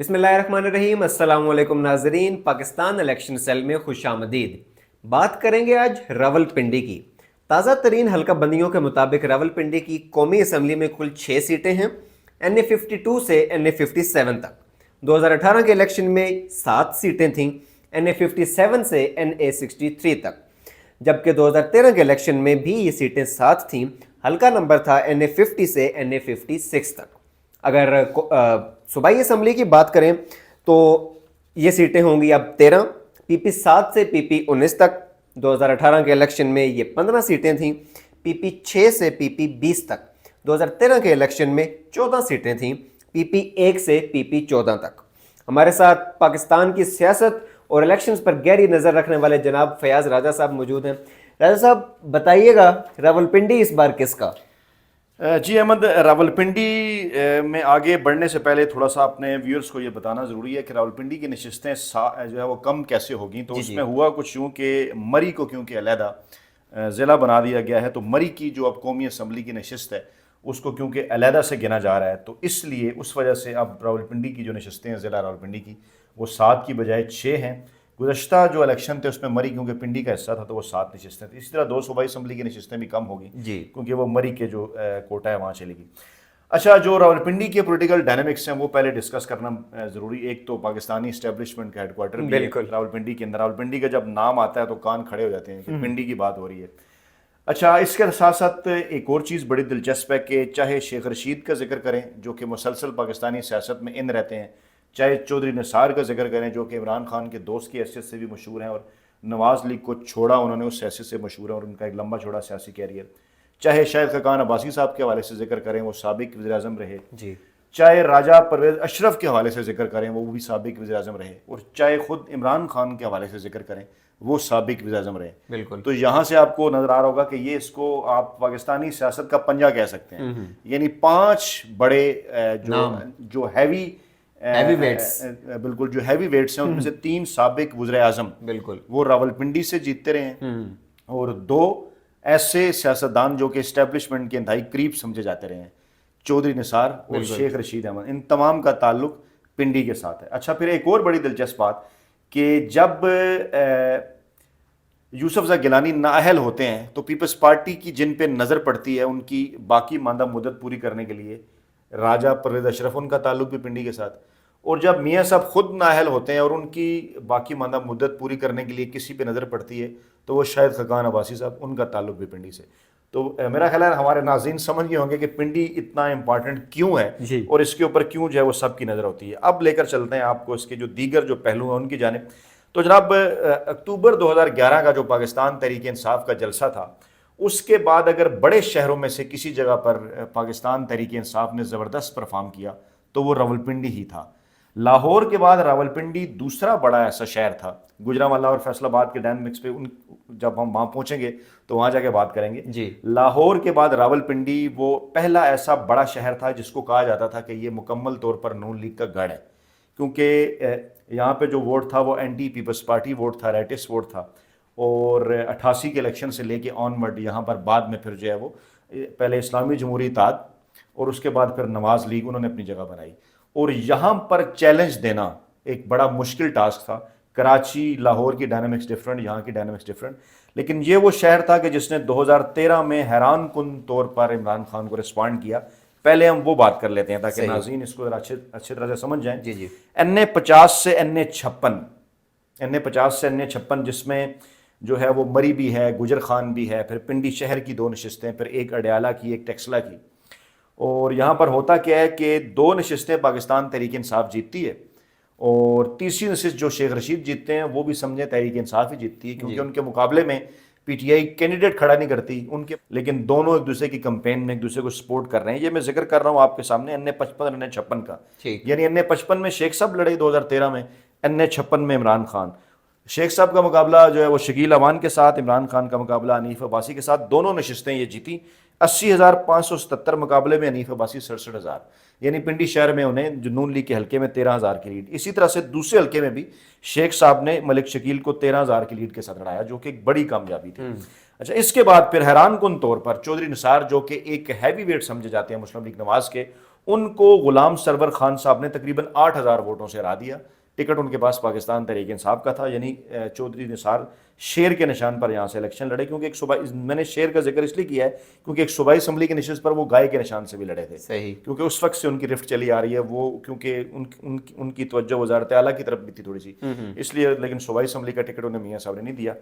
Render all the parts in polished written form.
بسم اللہ الرحمن الرحیم۔ السلام علیکم ناظرین، پاکستان الیکشن سیل میں خوش آمدید۔ بات کریں گے آج راولپنڈی کی۔ تازہ ترین حلقہ بندیوں کے مطابق راولپنڈی کی قومی اسمبلی میں کل 6 سیٹیں ہیں، NA52 سے NA57 تک۔ 2018 کے الیکشن میں 7 سیٹیں تھیں، NA57 سے NA63 تک، جبکہ 2013 کے الیکشن میں بھی یہ سیٹیں 7 تھیں، حلقہ نمبر تھا NA50 سے NA56 تک۔ اگر صوبائی اسمبلی کی بات کریں تو یہ سیٹیں ہوں گی اب 13، PP 7 سے PP 19 تک۔ 2018 کے الیکشن میں یہ 15 سیٹیں تھیں، PP 6 سے PP 20 تک۔ 2013 کے الیکشن میں 14 سیٹیں تھیں، PP 1 سے PP 14 تک۔ ہمارے ساتھ پاکستان کی سیاست اور الیکشنز پر گہری نظر رکھنے والے جناب فیاض راجہ صاحب موجود ہیں۔ راجہ صاحب بتائیے گا، راولپنڈی اس بار کس کا؟ جی احمد، راولپنڈی میں آگے بڑھنے سے پہلے تھوڑا سا اپنے ویورز کو یہ بتانا ضروری ہے کہ راولپنڈی کی نشستیں جو ہے وہ کم کیسے ہوگی۔ تو اس میں ہوا کچھ یوں کہ مری کو کیونکہ علیحدہ ضلع بنا دیا گیا ہے، تو مری کی جو اب قومی اسمبلی کی نشست ہے اس کو کیونکہ علیحدہ سے گنا جا رہا ہے، تو اس لیے اس وجہ سے اب راولپنڈی کی جو نشستیں ہیں ضلع راولپنڈی کی وہ 7 کی بجائے 6 ہیں۔ گزشتہ جو الیکشن تھے اس میں مری کیونکہ پنڈی کا حصہ تھا تو وہ 7 نشستیں تھیں۔ اسی طرح 2 صوبائی اسمبلی کی نشستیں بھی کم ہوگی کیونکہ وہ مری کے جو کوٹا ہے وہاں چلے گی۔ اچھا، جو راولپنڈی کے پولیٹیکل ڈائنامکس ہیں وہ پہلے ڈسکس کرنا ضروری۔ ایک تو پاکستانی اسٹیبلشمنٹ کا ہیڈ کوارٹر بھی ہے راولپنڈی کے اندر۔ راولپنڈی کا جب نام آتا ہے تو کان کھڑے ہو جاتے ہیں کہ پنڈی کی بات ہو رہی ہے۔ اچھا، اس کے ساتھ ساتھ ایک اور چیز بڑی دلچسپ ہے کہ چاہے شیخ رشید کا ذکر کریں جو کہ مسلسل پاکستانی سیاست میں ان رہتے ہیں، چاہے چودھری نثار کا ذکر کریں جو کہ عمران خان کے دوست کی حیثیت سے بھی مشہور ہیں اور نواز لیگ کو چھوڑا انہوں نے اس حیثیت سے مشہور ہیں اور ان کا ایک لمبا چوڑا سیاسی کیریئر، چاہے شاہد خاقان عباسی صاحب کے حوالے سے ذکر کریں وہ سابق وزیر اعظم رہے، چاہے راجہ پرویز اشرف کے حوالے سے ذکر کریں وہ بھی سابق وزیر اعظم رہے، اور چاہے خود عمران خان کے حوالے سے ذکر کریں وہ سابق وزیر اعظم رہے۔ بالکل، تو یہاں سے آپ کو نظر آ رہا ہوگا کہ یہ اس کو آپ پاکستانی سیاست کا پنجہ کہہ سکتے ہیں، یعنی 5 بڑے جو ہیوی ویٹس، بالکل جو ہیوی ویٹس ہیں ان میں سے 3 سابق وزیر اعظم بالکل وہ راولپنڈی سے جیتتے رہے ہیں، اور 2 ایسے سیاستدان جو کہ اسٹیبلشمنٹ کے انتہائی قریب سمجھے جاتے رہے ہیں، چودھری نثار اور شیخ رشید احمد، ان تمام کا تعلق پنڈی کے ساتھ ہے۔ اچھا، پھر ایک اور بڑی دلچسپ بات کہ جب یوسف زئی گیلانی نااہل ہوتے ہیں تو پیپلز پارٹی کی جن پہ نظر پڑتی ہے ان کی باقی ماندہ مدت پوری کرنے کے لیے راجہ پرویز اشرف، ان کا تعلق بھی پنڈی کے ساتھ، اور جب میاں صاحب خود نااہل ہوتے ہیں اور ان کی باقی ماندہ مدت پوری کرنے کے لیے کسی پہ نظر پڑتی ہے تو وہ شاہد خاقان عباسی صاحب، ان کا تعلق بھی پنڈی سے۔ تو میرا خیال ہے ہمارے ناظرین سمجھ گئے ہوں گے کہ پنڈی اتنا امپورٹنٹ کیوں ہے اور اس کے اوپر کیوں جو ہے وہ سب کی نظر ہوتی ہے۔ اب لے کر چلتے ہیں آپ کو اس کے جو دیگر جو پہلو ہیں ان کی جانب۔ تو جناب، اکتوبر 2011 کا جو پاکستان تحریک انصاف کا جلسہ تھا، اس کے بعد اگر بڑے شہروں میں سے کسی جگہ پر پاکستان تحریک انصاف نے زبردست پرفارم کیا تو وہ راولپنڈی ہی تھا۔ لاہور کے بعد راولپنڈی دوسرا بڑا ایسا شہر تھا۔ گوجرانوالہ اور فیصل آباد کے ڈائنامکس پہ جب ہم وہاں پہنچیں گے تو وہاں جا کے بات کریں گے۔ لاہور کے بعد راولپنڈی وہ پہلا ایسا بڑا شہر تھا جس کو کہا جاتا تھا کہ یہ مکمل طور پر نون لیگ کا گڑھ ہے، کیونکہ یہاں پہ جو ووٹ تھا وہ اینٹی پیپلز پارٹی ووٹ تھا، رائٹس ووٹ تھا، اور 88 کے الیکشن سے لے کے آن ورڈ یہاں پر بعد میں پھر جو ہے وہ پہلے اسلامی جمہوری اتحاد اور اس کے بعد پھر نواز لیگ انہوں نے اپنی جگہ بنائی، اور یہاں پر چیلنج دینا ایک بڑا مشکل ٹاسک تھا۔ کراچی لاہور کی ڈائنامکس ڈفرنٹ، یہاں کی ڈائنامکس ڈفرنٹ، لیکن یہ وہ شہر تھا کہ جس نے 2013 میں حیران کن طور پر عمران خان کو رسپانڈ کیا۔ پہلے ہم وہ بات کر لیتے ہیں تاکہ ناظرین اس کو اچھی طرح سے سمجھ جائیں۔ NA50 سے NA56 جس میں جو ہے وہ مری بھی ہے، گجر خان بھی ہے، پھر پنڈی شہر کی 2 نشستیں، پھر ایک اڈیالہ کی، ایک ٹیکسلا کی، اور یہاں پر ہوتا کیا ہے کہ 2 نشستیں پاکستان تحریک انصاف جیتتی ہے، اور تیسری نشست جو شیخ رشید جیتتے ہیں وہ بھی سمجھیں تحریک انصاف ہی جیتتی ہے، کیونکہ ان کے مقابلے میں PTI کینڈیڈیٹ کھڑا نہیں کرتی ان کے، لیکن دونوں ایک دوسرے کی کمپین میں ایک دوسرے کو سپورٹ کر رہے ہیں۔ یہ میں ذکر کر رہا ہوں آپ کے سامنے NA55 اور NA56 کا، یعنی NA55 میں شیخ صاحب لڑے 2013 میں، NA56 میں عمران خان۔ شیخ صاحب کا مقابلہ جو ہے وہ شکیل اوان کے ساتھ، عمران خان کا مقابلہ حنیف عباسی کے ساتھ، دونوں نشستیں یہ جیتی۔ 80,577 مقابلے میں حنیف عباسی 67,000، یعنی پنڈی شہر میں انہیں جنون لیگ کے حلقے میں 13,000 کی لیڈ۔ اسی طرح سے دوسرے حلقے میں بھی شیخ صاحب نے ملک شکیل کو 13,000 کی لیڈ کے ساتھ لڑایا، جو کہ ایک بڑی کامیابی تھی۔ اچھا، اس کے بعد پھر حیران کن طور پر چودھری نثار جو کہ ایک ہیوی ویٹ سمجھے جاتے ہیں مسلم لیگ نواز کے، ان کو غلام سرور خان صاحب نے تقریباً 8,000 ووٹوں سے ہرا دیا. ٹکٹ ان کے پاس پاکستان تحریک انصاف کا تھا, یعنی چودھری نثار شیر کے نشان پر یہاں سے الیکشن لڑے, کیونکہ ایک صوبائی, میں نے شیر کا ذکر اس لیے کیا ہے کیونکہ ایک صوبائی اسمبلی کی نشست پر وہ گائے کے نشان سے بھی لڑے تھے. صحیح. کیونکہ اس وقت سے ان کی رفٹ چلی آ رہی ہے, وہ کیونکہ ان کی توجہ وزارت اعلیٰ کی طرف بھی تھی تھوڑی سی, اس لیے, لیکن صوبائی اسمبلی کا ٹکٹ انہیں میاں صاحب نے نہیں دیا.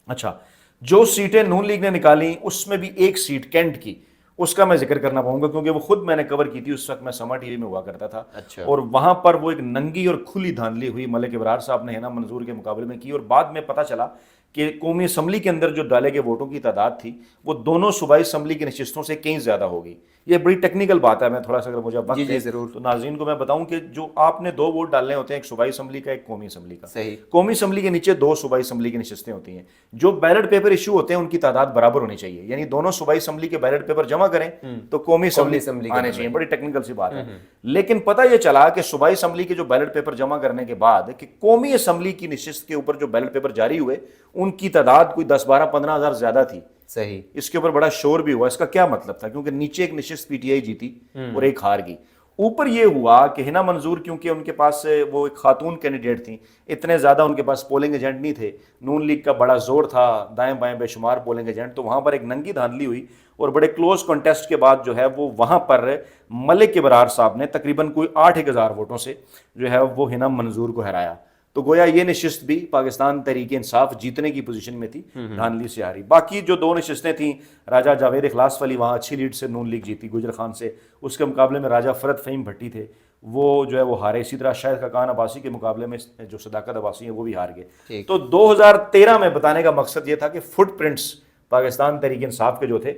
اچھا, جو سیٹیں نون لیگ نے نکالی اس میں بھی ایک سیٹ کینٹ کی, اس کا میں ذکر کرنا پاؤں گا کیونکہ وہ خود میں نے کور کی تھی, اس وقت میں سما ٹی وی میں ہوا کرتا تھا. اچھا. اور وہاں پر وہ ایک ننگی اور کھلی دھاندلی ہوئی ملک ابرار صاحب نے ہینا منظور کے مقابلے میں کی, اور بعد میں پتہ چلا کہ قومی اسمبلی کے اندر جو ڈالے گئے ووٹوں کی تعداد تھی وہ دونوں صوبائی اسمبلی کی نشستوں سے کہیں زیادہ ہوگی. یہ بڑی ٹیکنیکل بات ہے, میں تھوڑا سا اگر مجھے وقت ہے ضرور تو ناظرین کو میں بتاؤں کہ جو آپ نے 2 ووٹ ڈالنے ہوتے ہیں, ایک صوبائی اسمبلی کا, ایک قومی اسمبلی کا. صحیح. قومی اسمبلی کے نیچے 2 صوبائی اسمبلی کی نشستیں ہوتی ہیں. جو بیلٹ پیپر ایشو ہوتے ہیں ان کی تعداد برابر ہونی چاہیے, یعنی دونوں صوبائی اسمبلی کے بیلٹ پیپر جمع کریں تو قومی اسمبلی آنے چاہیے. بڑی ٹیکنیکل سی بات ہے, لیکن پتہ یہ چلا کہ صوبائی اسمبلی کے جو بیلٹ پیپر جمع کرنے کے بعد کہ قومی اسمبلی کی نشست کے اوپر جو بیلٹ پیپر جاری ہوئے ان کی تعداد کوئی 10, 12, 15 ہزار زیادہ تھی. صحیح. اس کے اوپر بڑا شور بھی ہوا. اس کا کیا مطلب تھا؟ کیونکہ نیچے ایک نشست پی ٹی آئی جیتی اور ایک ہار گئی. اوپر یہ ہوا کہ ہینا منظور کیونکہ ان کے پاس وہ ایک خاتون کینڈیڈیٹ تھیں, اتنے زیادہ ان کے پاس پولنگ ایجنٹ نہیں تھے, نون لیگ کا بڑا زور تھا, دائیں بائیں بے شمار پولنگ ایجنٹ, تو وہاں پر ایک ننگی دھاندلی ہوئی اور بڑے کلوز کنٹیسٹ کے بعد جو ہے وہ وہاں پر ملک ابرار صاحب نے تقریباً کوئی 8,000 ووٹوں سے جو ہے وہ ہینا منظور کو ہرایا. تو گویا یہ نشست بھی پاکستان تحریک انصاف جیتنے کی پوزیشن میں تھی, دھاندلی سے ہاری. باقی جو 2 نشستیں تھیں, راجہ جاوید اخلاص والی وہاں اچھی لیڈ سے نون لیگ جیتی گجر خان سے, اس کے مقابلے میں راجہ فرد فہیم بھٹی تھے, وہ جو ہے وہ ہارے. اسی طرح شاہد خاقان عباسی کے مقابلے میں جو صداقت عباسی ہیں وہ بھی ہار گئے. تو 2013 میں بتانے کا مقصد یہ تھا کہ فٹ پرنٹس پاکستان تحریک انصاف کے جو تھے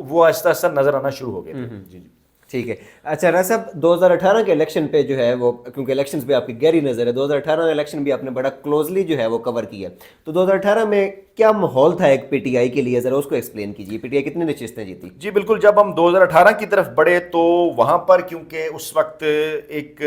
وہ آہستہ آہستہ نظر آنا شروع ہو گئے تھے. جی جی ٹھیک ہے. اچھا راز صاحب, 2018 کے الیکشن پہ جو ہے وہ, کیونکہ الیکشنز پہ آپ کی گہری نظر ہے, 2018 الیکشن بھی آپ نے بڑا کلوزلی جو ہے وہ کور کیا, تو 2018 میں کیا ماحول تھا ایک پی ٹی آئی کے لیے, ذرا اس کو ایکسپلین کیجیے. پی ٹی آئی کتنی نشستیں جیتی؟ جی بالکل, جب ہم 2018 کی طرف بڑھے تو وہاں پر کیونکہ اس وقت ایک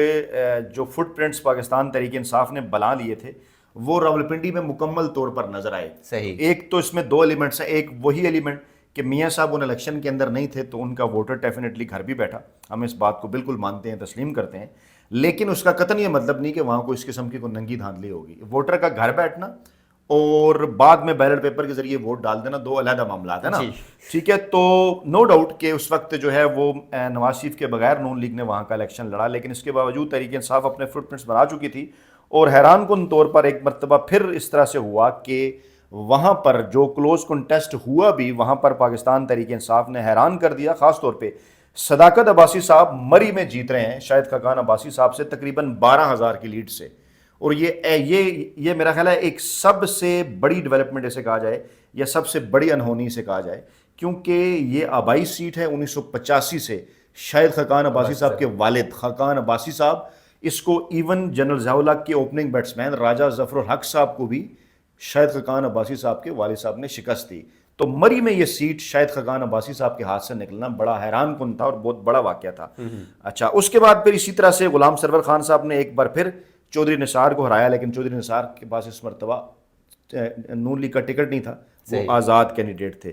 جو فٹ پرنٹس پاکستان تحریک انصاف نے بنا لیے تھے وہ راولپنڈی میں مکمل طور پر نظر آئے. صحیح. ایک تو اس میں 2 ایلیمنٹس ہیں, ایک وہی ایلیمنٹ کہ میاں صاحب ان الیکشن کے اندر نہیں تھے تو ان کا ووٹر ڈیفینیٹلی گھر بھی بیٹھا, ہم اس بات کو بالکل مانتے ہیں, تسلیم کرتے ہیں, لیکن اس کا قطعاً یہ مطلب نہیں کہ وہاں کوئی اس قسم کی کوئی ننگی دھاندلی ہوگی. ووٹر کا گھر بیٹھنا اور بعد میں بیلٹ پیپر کے ذریعے ووٹ ڈال دینا 2 علیحدہ معاملات ہیں نا. ٹھیک ہے, تو نو ڈاؤٹ کہ اس وقت جو ہے وہ نواز شریف کے بغیر نون لیگ نے وہاں کا الیکشن لڑا, لیکن اس کے باوجود تحریک انصاف اپنے فٹ پرنٹس بنا چکی تھی. اور حیران کن طور پر ایک مرتبہ پھر اس طرح سے ہوا کہ وہاں پر جو کلوز کنٹیسٹ ہوا بھی وہاں پر پاکستان تحریک انصاف نے حیران کر دیا. خاص طور پہ صداقت عباسی صاحب مری میں جیت رہے ہیں شاہد خاقان عباسی صاحب سے تقریباً 12,000 کی لیڈ سے, اور یہ میرا خیال ہے ایک سب سے بڑی ڈیولپمنٹ اسے کہا جائے یا سب سے بڑی انہونی سے کہا جائے, کیونکہ یہ آبائی سیٹ ہے 1985 سے. شاہد خاقان عباسی صاحب کے والد خاقان عباسی صاحب, اس کو ایون جنرل ضیاء الحق کے اوپننگ بیٹسمین راجہ ظفر الحق صاحب کو بھی شاہد خاقان عباسی صاحب کے والد صاحب نے شکست دی. تو مری میں یہ سیٹ شاہد خاقان عباسی صاحب کے ہاتھ سے نکلنا بڑا حیران کن تھا اور بہت بڑا واقعہ تھا. اچھا, اس کے بعد پھر اسی طرح سے غلام سرور خان صاحب نے ایک بار پھر چودھری نثار کو ہرایا, لیکن چودھری نثار کے پاس اس مرتبہ نون لیگ کا ٹکٹ نہیں تھا, وہ آزاد کینڈیڈیٹ تھے.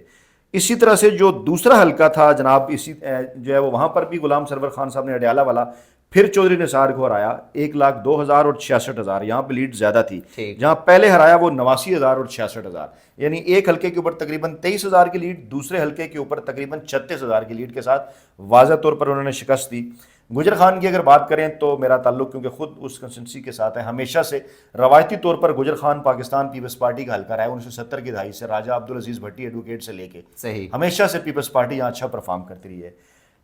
اسی طرح سے جو دوسرا حلقہ تھا جناب, اسی جو ہے وہ وہاں پر بھی غلام سرور خان صاحب نے اڈیالہ والا پھر چودھری نثار کو ہرایا 1,02,000 اور 66,000, یہاں پہ لیڈ زیادہ تھی. جہاں پہلے ہرایا وہ 89,000 اور 66,000, یعنی ایک حلقے کے اوپر تقریباً 23,000 کی لیڈ, دوسرے حلقے کے اوپر تقریباً 36,000 کی لیڈ کے ساتھ واضح طور پر انہوں نے شکست دی. گجر خان کی اگر بات کریں تو میرا تعلق کیونکہ خود اس کنسٹیٹنسی کے ساتھ ہے, ہمیشہ سے روایتی طور پر گجر خان پاکستان پیپلز پارٹی کا حلقہ رہا ہے 1970 کی دہائی سے, راجہ عبدالعزیز بھٹی ایڈوکیٹ سے لے کے. صحیح. ہمیشہ سے پیپلز پارٹی یہاں اچھا پرفارم کرتی رہی ہے,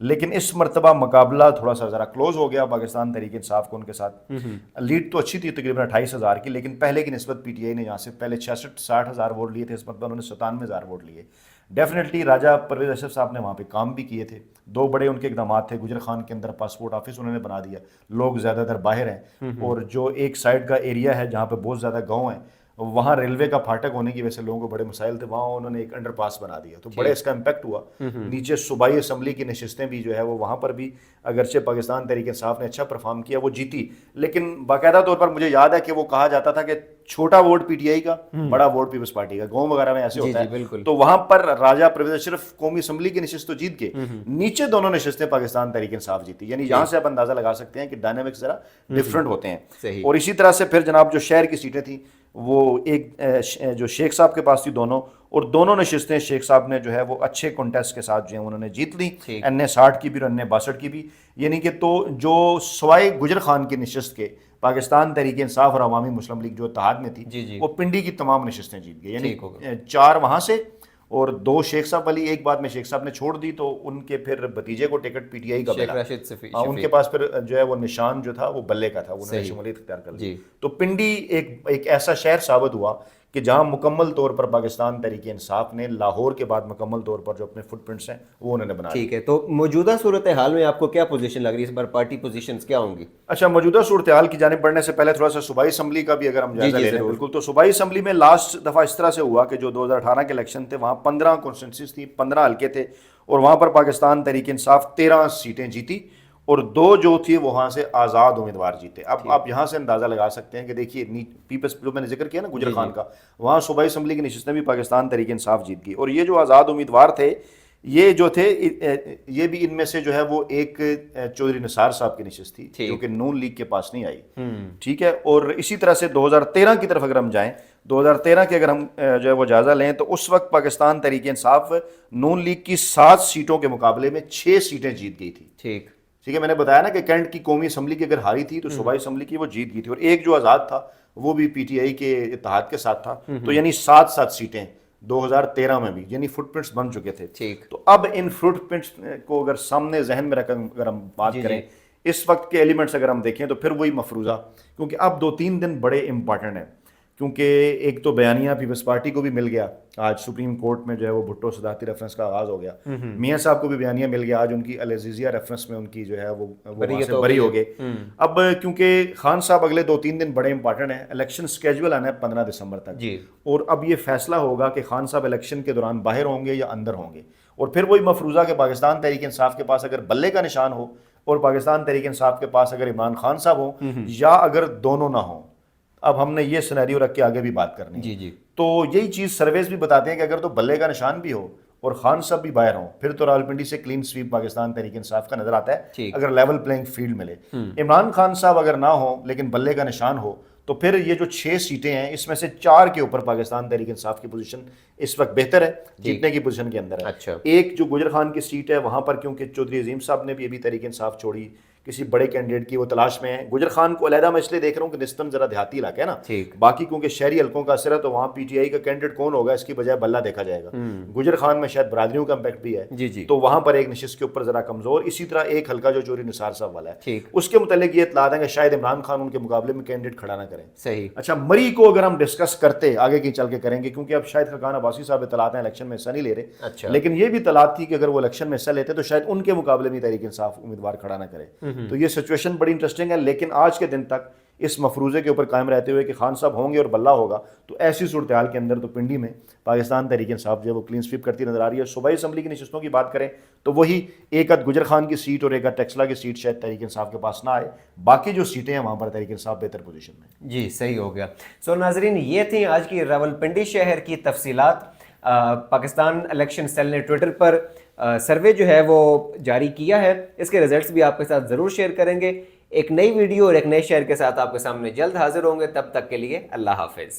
لیکن اس مرتبہ مقابلہ تھوڑا سا ذرا کلوز ہو گیا پاکستان تحریک انصاف کو ان کے ساتھ. لیڈ تو اچھی تھی تقریباً 28,000 کی, لیکن پہلے کی نسبت پی ٹی آئی نے یہاں سے پہلے 66-60,000 ووٹ لیے تھے, اس مرتبہ انہوں نے 97,000 ووٹ لیے. ڈیفینیٹلی راجہ پرویز اشرف صاحب نے وہاں پہ کام بھی کیے تھے, 2 بڑے ان کے اقدامات تھے. گجر خان کے اندر پاسپورٹ آفس انہوں نے بنا دیا, لوگ زیادہ تر باہر ہیں, اور جو ایک سائڈ کا ایریا ہے جہاں پہ بہت زیادہ گاؤں ہیں وہاں ریلوے کا پھاٹک ہونے کی وجہ سے لوگوں کو بڑے مسائل تھے, وہاں انہوں نے ایک انڈر پاس بنا دیا, تو بڑے اس کا امپیکٹ ہوا. نیچے صوبائی اسمبلی کی نشستیں بھی جو ہے وہ وہاں پر بھی اگرچہ پاکستان تحریک انصاف نے اچھا پرفارم کیا, وہ جیتی, لیکن باقاعدہ طور پر مجھے یاد ہے کہ وہ کہا جاتا تھا کہ چھوٹا ووٹ پی ٹی آئی کا, بڑا ووٹ پیپلز پارٹی کا, گاؤں وغیرہ میں ایسے ہوتا ہے. تو وہاں پر راجہ پرویز اشرف قومی اسمبلی کی نشست تو جیت گئے, نیچے دونوں نشستیں پاکستان تحریک انصاف جیتی. یعنی یہاں سے آپ اندازہ لگا سکتے ہیں کہ ڈائنامکس ذرا ڈفرینٹ ہوتے ہیں. اور اسی طرح سے پھر جناب جو شہر کی سیٹیں تھیں وہ ایک جو شیخ صاحب کے پاس تھی دونوں, اور دونوں نشستیں شیخ صاحب نے جو ہے وہ اچھے کنٹیسٹ کے ساتھ جو ہیں انہوں نے جیت لی, این اے 60 کی بھی اور این اے 62 کی بھی. یعنی کہ تو جو سوائے گجر خان کی نشست کے پاکستان تحریک انصاف اور عوامی مسلم لیگ جو اتحاد میں تھی وہ پنڈی کی تمام نشستیں جیت گئی. یعنی 4 وہاں سے اور 2 شیخ صاحب والی, ایک بات میں شیخ صاحب نے چھوڑ دی تو ان کے پھر بھتیجے کو ٹکٹ پی ٹی آئی کا ملا, ان کے پاس پھر جو ہے وہ نشان جو تھا وہ بلے کا تھا, انہوں نے شمولیت اختیار کر لی. تو پنڈی ایک ایسا شہر ثابت ہوا کہ جہاں مکمل طور پر پاکستان تحریک انصاف نے لاہور کے بعد مکمل طور پر جو اپنے فٹ پرنٹس ہیں وہ انہوں نے بنا. ٹھیک ہے, تو موجودہ صورتحال میں آپ کو کیا پوزیشن لگ رہی ہے اس بار, پارٹی پوزیشنز کیا ہوں گی؟ اچھا, موجودہ صورتحال کی جانب بڑھنے سے پہلے تھوڑا سا صوبائی اسمبلی کا بھی اگر ہم جائزہ لے لیں. بالکل, تو صوبائی اسمبلی میں لاسٹ دفعہ اس طرح سے ہوا کہ جو 2018 کے الیکشن تھے وہاں 15 کانسٹیٹنسیز تھی, 15 حلقے تھے, اور وہاں پر پاکستان تحریک انصاف 13 سیٹیں جیتی اور 2 جو تھی وہاں سے آزاد امیدوار جیتے. اب آپ یہاں سے اندازہ لگا سکتے ہیں کہ دیکھیے پیپلز جو میں نے ذکر کیا نا گجر خان کا, وہاں صوبائی اسمبلی کی نشستیں بھی پاکستان تحریک انصاف جیت گئی. اور یہ جو آزاد امیدوار تھے یہ جو تھے یہ بھی ان میں سے جو ہے وہ ایک چودھری نثار صاحب کی نشست تھی جو کہ نون لیگ کے پاس نہیں آئی. ٹھیک ہے, اور اسی طرح سے 2013 کی طرف اگر ہم جائیں, 2013 کے اگر ہم جو ہے وہ جائزہ لیں تو اس وقت پاکستان تحریک انصاف نون لیگ کی 7 سیٹوں کے مقابلے میں 6 سیٹیں جیت گئی تھی. ٹھیک ہے, میں نے بتایا نا کہ کینٹ کی قومی اسمبلی کی اگر ہاری تھی تو صوبائی اسمبلی کی وہ جیت گئی تھی, اور ایک جو آزاد تھا وہ بھی پی ٹی آئی کے اتحاد کے ساتھ تھا. تو یعنی 7 سیٹیں 2013 میں بھی, یعنی فٹ پرنٹس بن چکے تھے. تو اب ان فٹ پرنٹس کو اگر سامنے ذہن میں رکھ اگر ہم بات کریں اس وقت کے ایلیمنٹس اگر ہم دیکھیں تو پھر وہی مفروضہ, کیونکہ اب 2-3 دن بڑے امپارٹنٹ ہیں. کیونکہ ایک تو بیانیہ پیپلز پارٹی کو بھی مل گیا, آج سپریم کورٹ میں جو ہے وہ بھٹو صدارتی ریفرنس کا آغاز ہو گیا. میاں صاحب کو بھی بیانیہ مل گیا, آج ان کی العزیزیہ ریفرنس میں ان کی جو ہے وہ وہاں سے بری ہو گئے. اب کیونکہ خان صاحب اگلے 2-3 دن بڑے امپارٹنٹ ہیں, الیکشن اسکیجول آنا ہے 15 دسمبر تک, اور اب یہ فیصلہ ہوگا کہ خان صاحب الیکشن کے دوران باہر ہوں گے یا اندر ہوں گے. اور پھر وہی مفروضہ کہ پاکستان تحریک انصاف کے پاس اگر بلے کا نشان ہو اور پاکستان تحریک انصاف کے پاس اگر عمران خان صاحب ہوں یا اگر دونوں نہ ہوں. اب ہم نے یہ سینیریو رکھ کے آگے بھی بات کرنی ہے. تو یہی چیز سرویز بھی بتاتے ہیں کہ اگر تو بلے کا نشان بھی ہو اور خان صاحب بھی باہر ہوں پھر تو راولپنڈی سے کلین سویپ پاکستان تحریک انصاف کا نظر آتا ہے اگر لیول پلینگ فیلڈ ملے. عمران خان صاحب اگر نہ ہوں لیکن بلے کا نشان ہو تو پھر یہ جو 6 سیٹیں ہیں اس میں سے 4 کے اوپر پاکستان تحریک انصاف کی پوزیشن اس وقت بہتر ہے, جیتنے کی پوزیشن کے اندر ہے. ایک جو گجر خان کی سیٹ ہے وہاں پر کیونکہ چودھری عظیم صاحب نے بھی ابھی تحریک انصاف چھوڑی, کسی بڑے کینڈیڈیٹ کی وہ تلاش میں ہے. گجر خان کو علیحدہ میں اس لیے دیکھ رہا ہوں کہ نسبتاً ذرا دیہاتی علاقہ ہے نا, باقی کیونکہ شہری حلقوں کا اثر ہے تو وہاں پی ٹی آئی کا کینڈیڈیٹ کون ہوگا اس کی بجائے بلہ دیکھا جائے گا. گجر خان میں شاید برادریوں کا امپیکٹ بھی ہے تو وہاں پر ایک نشست کے اوپر ذرا کمزور. اسی طرح ایک حلقہ جو چودھری نثار صاحب والا ہے اس کے متعلق یہ اطلاعات ہیں کہ شاید عمران خان ان کے مقابلے میں کینڈیڈیٹ کھڑا نہ کریں. صحیح. اچھا, مری کو اگر ہم ڈسکس کرتے آگے کی چل کے کریں گے کیونکہ اب شاید خاقان عباسی صاحب اطلاعات ہیں الیکشن میں حصہ نہیں لے رہے, لیکن یہ بھی اطلاعات تھی کہ اگر وہ الیکشن میں حصہ لیتے تو شاید ان کے مقابلے میں تحریک انصاف امیدوار کھڑا نہ کرے. تو یہ سچویشن بڑی انٹرسٹنگ ہے. لیکن آج کے دن تک اس مفروضے کے اوپر قائم رہتے ہوئے کہ خان صاحب ہوں گے اور بلہ ہوگا تو ایسی صورتحال کے اندر تو پنڈی میں پاکستان تحریک انصاف جو ہے وہ کلین سویپ کرتی نظر آ رہی ہے. صوبائی اسمبلی کی نشستوں کی بات کریں تو وہی ایک گجر خان کی سیٹ اور ایک ٹیکسلا کی سیٹ شاید تحریک انصاف کے پاس نہ آئے, باقی جو سیٹیں ہیں وہاں پر تحریک انصاف بہتر پوزیشن میں. جی صحیح ہو گیا. سو ناظرین یہ تھیں آج کی راولپنڈی شہر کی تفصیلات. پاکستان الیکشن سیل نے ٹویٹر پر سروے جو ہے وہ جاری کیا ہے, اس کے ریزلٹس بھی آپ کے ساتھ ضرور شیئر کریں گے. ایک نئی ویڈیو اور ایک نئے شہر کے ساتھ آپ کے سامنے جلد حاضر ہوں گے, تب تک کے لیے اللہ حافظ.